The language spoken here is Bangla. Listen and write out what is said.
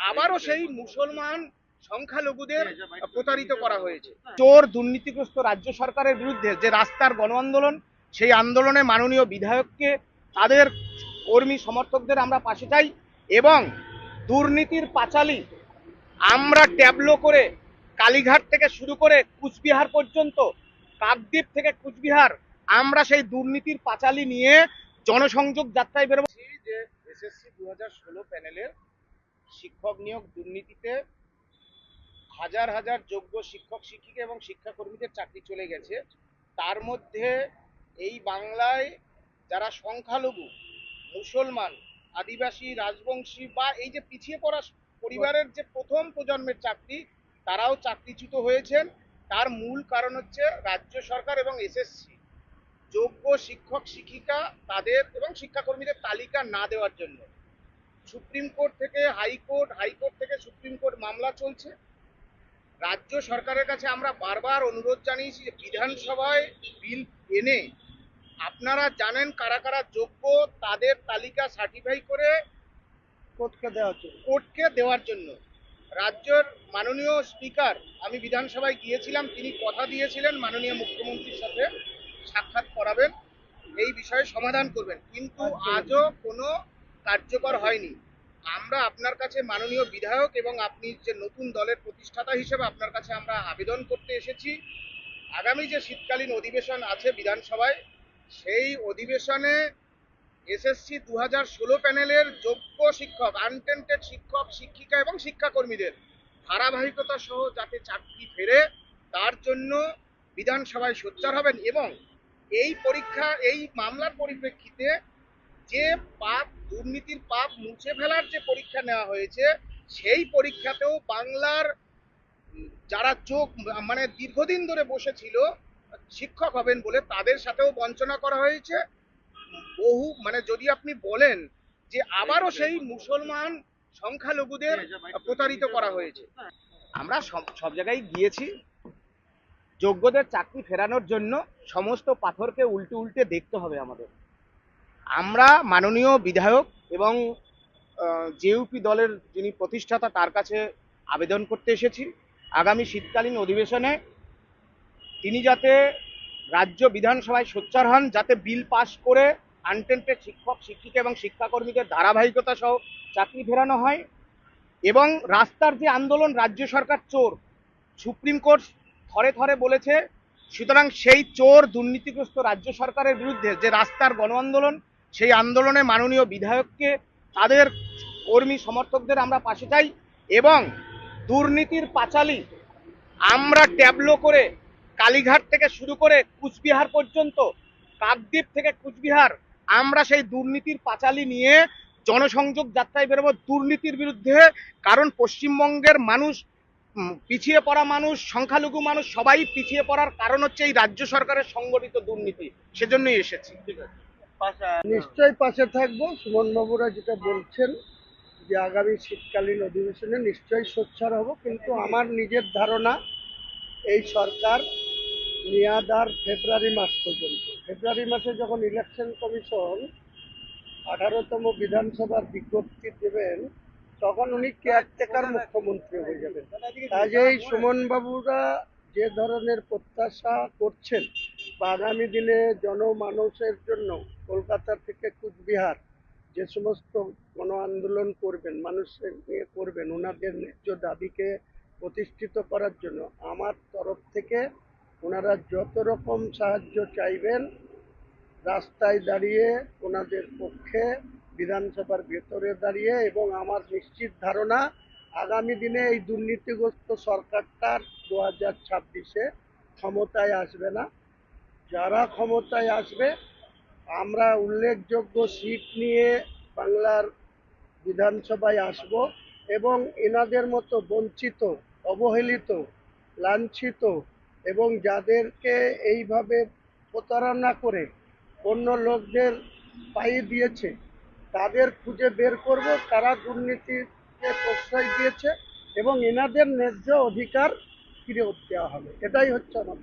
আবারও সেই মুসলমান সংখ্যালঘুদের প্রতারিত করা হয়েছে। চোর দুর্নীতিগ্রস্ত রাজ্য সরকারের বিরুদ্ধে যে রাস্তার গণ আন্দোলন, সেই আন্দোলনে মাননীয় বিধায়ককে, তাদের কর্মী সমর্থকদের আমরা পাশে চাই এবং দুর্নীতির পাঁচালী আমরা ট্যাবলো করে কালীঘাট থেকে শুরু করে কুচবিহার পর্যন্ত, কাকদ্বীপ থেকে কুচবিহার, আমরা সেই দুর্নীতির পাঁচালী নিয়ে জনসংযোগ যাত্রায় বেরোবো। যে এসএসসি 2016 প্যানেলের শিক্ষক নিয়োগ দুর্নীতিতে হাজার হাজার যোগ্য শিক্ষক শিক্ষিকা এবং শিক্ষাকর্মীদের চাকরি চলে গেছে, তার মধ্যে এই বাংলায় যারা সংখ্যালঘু, মুসলমান, আদিবাসী, রাজবংশী বা এই যে পিছিয়ে পড়া পরিবারের যে প্রথম প্রজন্মের চাকরি, তারাও চাকরিচ্যুত হয়েছেন। তার মূল কারণ হচ্ছে রাজ্য সরকার এবং এসএসসি যোগ্য শিক্ষক শিক্ষিকা তাদের এবং শিক্ষাকর্মীদের তালিকা না দেওয়ার জন্য সুপ্রিম কোর্ট থেকে হাইকোর্ট, হাইকোর্ট থেকে সুপ্রিম কোর্ট মামলা চলছে। রাজ্য সরকারের কাছে আমরা বারবার অনুরোধ জানিয়েছি যে বিধানসভায় বিল এনে আপনারা জানেন কারা কারা যোগ্য, তাদের তালিকা সার্টিফাই করে কোর্টকে দেওয়ার জন্য। রাজ্যের মাননীয় স্পিকার, আমি বিধানসভায় গিয়েছিলাম, তিনি কথা দিয়েছিলেন মাননীয় মুখ্যমন্ত্রীর সাথে সাক্ষাৎ করাবেন, এই বিষয়ে সমাধান করবেন, কিন্তু আজও কোনো কার্যকর হয়নি। আমরা আপনার কাছে মাননীয় বিধায়ক এবং আপনি যে নতুন দলের প্রতিষ্ঠাতা হিসেবে আপনার কাছে আমরা আবেদন করতে এসেছি, আগামী যে শীতকালীন অধিবেশন আছে বিধানসভায়, সেই অধিবেশনে এসএসসি 2016 প্যানেলের যোগ্য শিক্ষক, আনটেন্টেড শিক্ষক শিক্ষিকা এবং শিক্ষাকর্মীদের ধারাবাহিকতা সহ যাতে চাকরি ফেরে, তার জন্য বিধানসভায় সোচ্চার হবেন এবং এই পরীক্ষা, এই মামলার পরিপ্রেক্ষিতে যে পাপ, দুর্নীতির পাপ মুছে ফেলার যে পরীক্ষা নেওয়া হয়েছে, সেই পরীক্ষাতেও বাংলার যারা মানে দীর্ঘদিন ধরে বসেছিল শিক্ষক হবেন বলে, তাদের সাথেও বঞ্চনা করা হয়েছে। বহু মানে যদি আপনি বলেন যে আবারও সেই মুসলমান সংখ্যালঘুদের প্রতারিত করা হয়েছে। আমরা সব জায়গায় গিয়েছি, যোগ্যদের চাকরি ফেরানোর জন্য সমস্ত পাথরকে উল্টে উল্টে দেখতে হবে আমাদের। আমরা মাননীয় বিধায়ক এবং জেইউপি দলের যিনি প্রতিষ্ঠাতা তার কাছে আবেদন করতে এসেছি, আগামী শীতকালীন অধিবেশনে তিনি যাতে রাজ্য বিধানসভায় সোচ্চার হন, যাতে বিল পাস করে আনটেন্টেড শিক্ষক শিক্ষিকা এবং শিক্ষাকর্মীদের ধারাবাহিকতা সহ চাকরি ফেরানো হয় এবং রাস্তার যে আন্দোলন, রাজ্য সরকার চোর, সুপ্রিম কোর্ট থরে থরে বলেছে, সুতরাং সেই চোর দুর্নীতিগ্রস্ত রাজ্য সরকারের বিরুদ্ধে যে রাস্তার গণ আন্দোলন, সেই আন্দোলনে মাননীয় বিধায়ককে, তাদের কর্মী সমর্থকদের আমরা পাশে চাই এবং দুর্নীতির পাঁচালী আমরা ট্যাবলো করে কালীঘাট থেকে শুরু করে কুচবিহার পর্যন্ত, কাকদ্বীপ থেকে কুচবিহার, আমরা সেই দুর্নীতির পাঁচালী নিয়ে জনসংযোগ যাত্রায় বেরোবো দুর্নীতির বিরুদ্ধে। কারণ পশ্চিমবঙ্গের মানুষ, পিছিয়ে পড়া মানুষ, সংখ্যালঘু মানুষ সবাই পিছিয়ে পড়ার কারণ হচ্ছে এই রাজ্য সরকারের সংগঠিত দুর্নীতি, সেজন্যই এসেছি। নিশ্চয়ই পাশে থাকবো। সুমন বাবুরা যেটা বলছেন যে আগামী শীতকালীন অধিবেশনে নিশ্চয়ই সোচ্চার হব, কিন্তু আমার নিজের ধারণা এই সরকার মেয়াদ আর ফেব্রুয়ারি মাস পর্যন্ত। ফেব্রুয়ারি মাসে যখন ইলেকশন কমিশন 18তম বিধানসভার বিজ্ঞপ্তি দেবেন, তখন উনি কেয়ারটেকার মুখ্যমন্ত্রী হয়ে যাবেন। কাজেই সুমন বাবুরা যে ধরনের প্রত্যাশা করছেন বা আগামী দিনে জনমানুষের জন্য কলকাতা থেকে কুচবিহার যে সমস্ত গণ আন্দোলন করবেন, মানুষের নিয়ে করবেন, ওনাদের ন্যায্য দাবিকে প্রতিষ্ঠিত করার জন্য আমার তরফ থেকে ওনারা যত রকম সাহায্য চাইবেন, রাস্তায় দাঁড়িয়ে ওনাদের পক্ষে, বিধানসভার ভেতরে দাঁড়িয়ে, এবং আমার নিশ্চিত ধারণা আগামী দিনে এই দুর্নীতিগ্রস্ত সরকারটার 2026-এ ক্ষমতায় আসবে না। যারা ক্ষমতায় আসবে, আমরা উল্লেখযোগ্য সিট নিয়ে বাংলার বিধানসভায় আসব এবং এনাদের মতো বঞ্চিত, অবহেলিত, লাঞ্ছিত এবং যাদেরকে এইভাবে প্রতারণা করে অন্য লোকদের পাইয়ে দিয়েছে, তাদের খুঁজে বের করব কারা দুর্নীতিকে প্রশ্রয় দিয়েছে এবং এনাদের ন্যায্য অধিকার ফিরে দেওয়া হবে। এটাই হচ্ছে আমার।